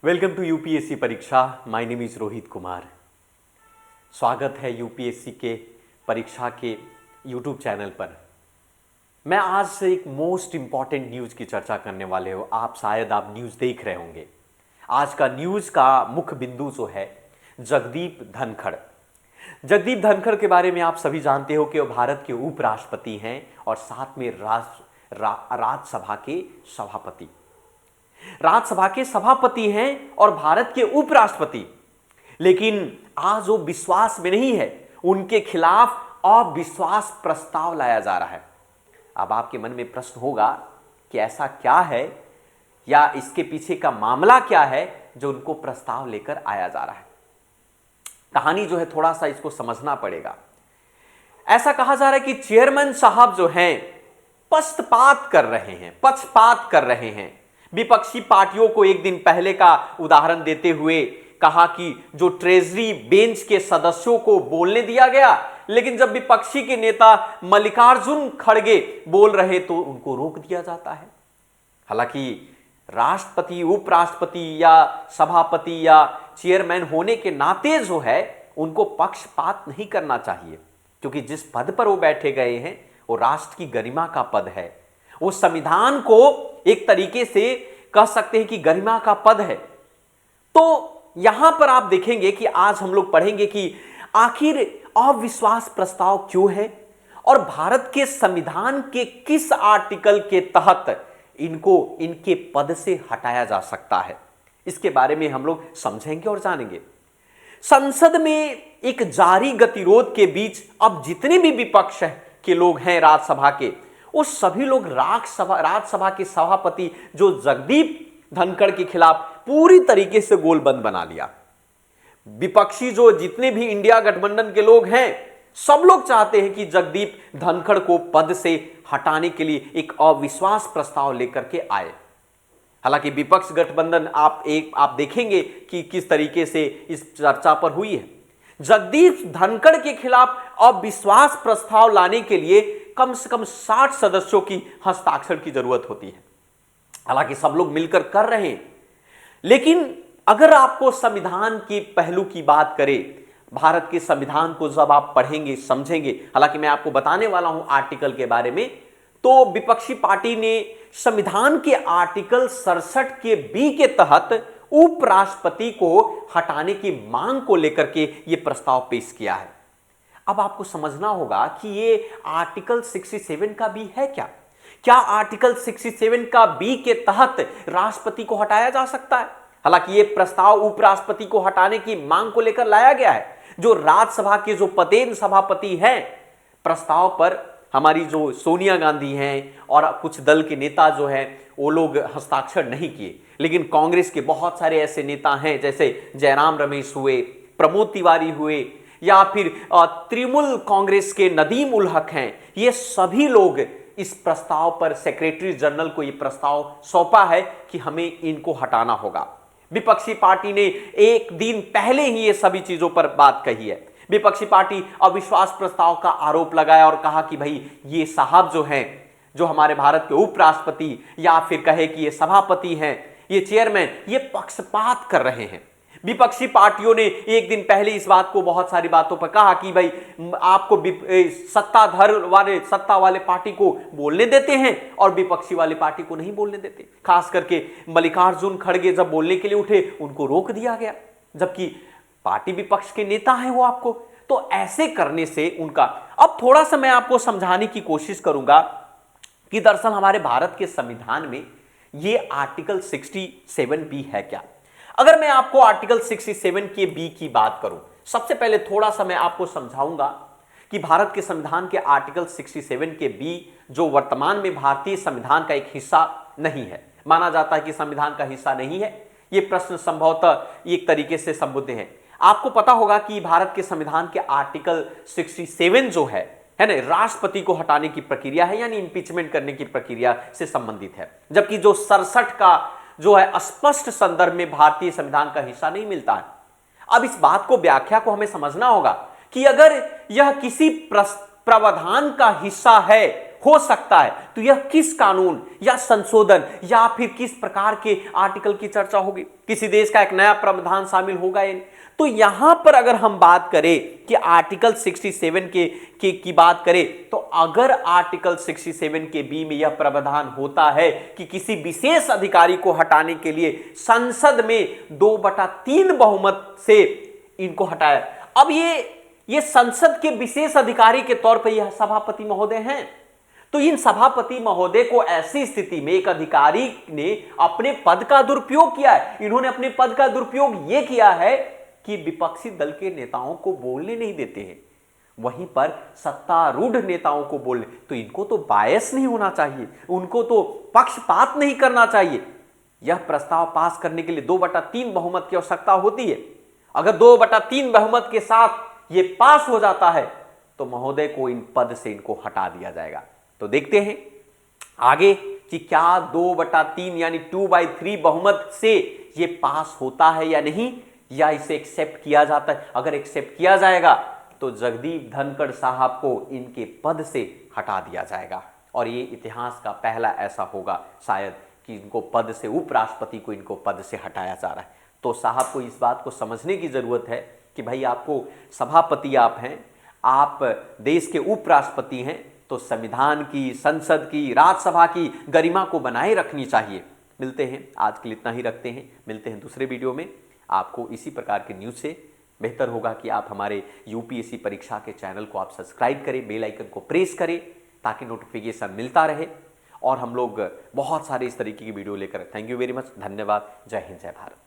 Welcome to UPSC परीक्षा। My name is Rohit Kumar. स्वागत है यूपीएससी के परीक्षा के यूट्यूब चैनल पर। मैं आज से एक मोस्ट इंपॉर्टेंट न्यूज़ की चर्चा करने वाले हो। आप न्यूज़ देख रहे होंगे। आज का न्यूज़ का मुख्य बिंदु जो है जगदीप धनखड़। जगदीप धनखड़ के बारे में आप सभी जानते हो कि वो भारत के उपराष्ट्रपति हैं और साथ में राज्यसभा के सभापति। राज्यसभा के सभापति हैं और भारत के उपराष्ट्रपति। लेकिन आज वो विश्वास में नहीं है, उनके खिलाफ अविश्वास प्रस्ताव लाया जा रहा है। अब आपके मन में प्रश्न होगा कि ऐसा क्या है या इसके पीछे का मामला क्या है जो उनको प्रस्ताव लेकर आया जा रहा है। कहानी जो है थोड़ा सा इसको समझना पड़ेगा। ऐसा कहा जा रहा है कि चेयरमैन साहब जो हैं पक्षपात कर रहे हैं। विपक्षी पार्टियों को एक दिन पहले का उदाहरण देते हुए कहा कि जो ट्रेजरी बेंच के सदस्यों को बोलने दिया गया, लेकिन जब विपक्षी के नेता मल्लिकार्जुन खड़गे बोल रहे तो उनको रोक दिया जाता है। हालांकि राष्ट्रपति, उपराष्ट्रपति या सभापति या चेयरमैन होने के नाते जो है उनको पक्षपात नहीं करना चाहिए, क्योंकि जिस पद पर वो बैठे गए हैं वो राष्ट्र की गरिमा का पद है। वो संविधान को एक तरीके से कह सकते हैं कि गरिमा का पद है। तो यहां पर आप देखेंगे कि आज हम लोग पढ़ेंगे कि आखिर अविश्वास प्रस्ताव क्यों है और भारत के संविधान के किस आर्टिकल के तहत इनको इनके पद से हटाया जा सकता है। इसके बारे में हम लोग समझेंगे और जानेंगे। संसद में एक जारी गतिरोध के बीच अब जितने भी विपक्ष के लोग हैं राज्यसभा के, वो सभी लोग राज्यसभा के सभापति जो जगदीप धनखड़ के खिलाफ पूरी तरीके से गोलबंद बना लिया। विपक्षी जो जितने भी इंडिया गठबंधन के लोग हैं, सब लोग चाहते हैं कि जगदीप धनखड़ को पद से हटाने के लिए एक अविश्वास प्रस्ताव लेकर के आए। हालांकि विपक्ष गठबंधन आप देखेंगे कि किस तरीके से इस चर्चा पर हुई है। जगदीप धनखड़ के खिलाफ अविश्वास प्रस्ताव लाने के लिए कम से कम 60 सदस्यों की हस्ताक्षर की जरूरत होती है। हालांकि सब लोग मिलकर कर रहे हैं, लेकिन अगर आपको संविधान के पहलू की बात करें, भारत के संविधान को जब आप पढ़ेंगे समझेंगे, हालांकि मैं आपको बताने वाला हूं आर्टिकल के बारे में, तो विपक्षी पार्टी ने संविधान के आर्टिकल 67 के बी के तहत उपराष्ट्रपति को हटाने की मांग को लेकर के यह प्रस्ताव पेश किया है। अब आपको समझना होगा कि ये आर्टिकल 67 का बी है क्या आर्टिकल 67 का बी के तहत राष्ट्रपति को हटाया जा सकता है। हालांकि ये प्रस्ताव उपराष्ट्रपति को हटाने की मांग को लेकर लाया गया है। जो राज्यसभा के जो पदेन सभापति हैं, प्रस्ताव पर हमारी जो सोनिया गांधी हैं और कुछ दल के नेता जो हैं वो लोग हस्ताक्षर नहीं किए, लेकिन कांग्रेस के बहुत सारे ऐसे नेता हैं जैसे जयराम रमेश हुए, प्रमोद तिवारी हुए, या फिर तृणमूल कांग्रेस के नदीम उल हक हैं। ये सभी लोग इस प्रस्ताव पर सेक्रेटरी जनरल को यह प्रस्ताव सौंपा है कि हमें इनको हटाना होगा। विपक्षी पार्टी ने एक दिन पहले ही ये सभी चीजों पर बात कही है। विपक्षी पार्टी अविश्वास प्रस्ताव का आरोप लगाया और कहा कि भाई ये साहब जो हैं, जो हमारे भारत के उपराष्ट्रपति या फिर कहे कि ये सभापति हैं, ये चेयरमैन, ये पक्षपात कर रहे हैं। विपक्षी पार्टियों ने एक दिन पहले इस बात को बहुत सारी बातों पर कहा कि भाई आपको सत्ता वाले पार्टी को बोलने देते हैं और विपक्षी वाले पार्टी को नहीं बोलने देते। खास करके मल्लिकार्जुन खड़गे जब बोलने के लिए उठे उनको रोक दिया गया, जबकि पार्टी विपक्ष के नेता हैं वो आपको। तो ऐसे करने से उनका, अब थोड़ा सा मैं आपको समझाने की कोशिश करूंगा कि दरअसल हमारे भारत के संविधान में ये आर्टिकल 67 बी है क्या। अगर मैं आपको आर्टिकल 67 के बी की बात करूं, सबसे पहले थोड़ा सा मैं आपको समझाऊंगा कि भारत के संविधान के आर्टिकल 67 के बी, जो वर्तमान में भारतीय संविधान का एक हिस्सा नहीं है, माना जाता है कि संविधान का हिस्सा नहीं है। यह प्रश्न संभवतः एक तरीके से संबद्ध है। आपको पता होगा कि भारत के संविधान के आर्टिकल 67 जो है ना, राष्ट्रपति को हटाने की प्रक्रिया है, यानी इंपीचमेंट करने की प्रक्रिया से संबंधित है, जबकि जो 67 का जो है स्पष्ट संदर्भ में भारतीय संविधान का हिस्सा नहीं मिलता है। अब इस बात को, व्याख्या को हमें समझना होगा कि अगर यह किसी प्रावधान का हिस्सा है हो सकता है, तो यह किस कानून या संशोधन या फिर किस प्रकार के आर्टिकल की चर्चा होगी, किसी देश का एक नया प्रावधान शामिल होगा या नहीं। तो यहां पर अगर हम बात करें कि आर्टिकल 67 की बात करें, तो अगर आर्टिकल 67 के बी में यह प्रावधान होता है कि किसी विशेष अधिकारी को हटाने के लिए संसद में 2/3 बहुमत से इनको हटाया। अब ये संसद के विशेष अधिकारी के तौर पर यह सभापति महोदय हैं। तो इन सभापति महोदय को ऐसी स्थिति में एक अधिकारी ने अपने पद का दुरुपयोग किया है। इन्होंने अपने पद का दुरुपयोग यह किया है कि विपक्षी दल के नेताओं को बोलने नहीं देते हैं, वहीं पर सत्तारूढ़ नेताओं को बोलने, तो इनको तो बायस नहीं होना चाहिए, उनको तो पक्षपात नहीं करना चाहिए। यह प्रस्ताव पास करने के लिए 2/3 बहुमत की आवश्यकता होती है। अगर 2/3 बहुमत के साथ यह पास हो जाता है तो महोदय को इन पद से इनको हटा दिया जाएगा। तो देखते हैं आगे कि क्या 2/3 यानी 2/3 बहुमत से यह पास होता है या नहीं, या इसे एक्सेप्ट किया जाता है। अगर एक्सेप्ट किया जाएगा तो जगदीप धनखड़ साहब को इनके पद से हटा दिया जाएगा, और ये इतिहास का पहला ऐसा होगा शायद कि इनको पद से, उपराष्ट्रपति को इनको पद से हटाया जा रहा है। तो साहब को इस बात को समझने की जरूरत है कि भाई आपको सभापति आप हैं, आप देश के उपराष्ट्रपति हैं, तो संविधान की, संसद की, राज्यसभा की गरिमा को बनाए रखनी चाहिए। मिलते हैं, आज के लिए इतना ही रखते हैं, मिलते हैं दूसरे वीडियो में। आपको इसी प्रकार के न्यूज़ से बेहतर होगा कि आप हमारे यूपीएससी परीक्षा के चैनल को आप सब्सक्राइब करें, बेल आइकन को प्रेस करें ताकि नोटिफिकेशन मिलता रहे, और हम लोग बहुत सारे इस तरीके की वीडियो लेकर। थैंक यू वेरी मच, धन्यवाद, जय हिंद, जय भारत।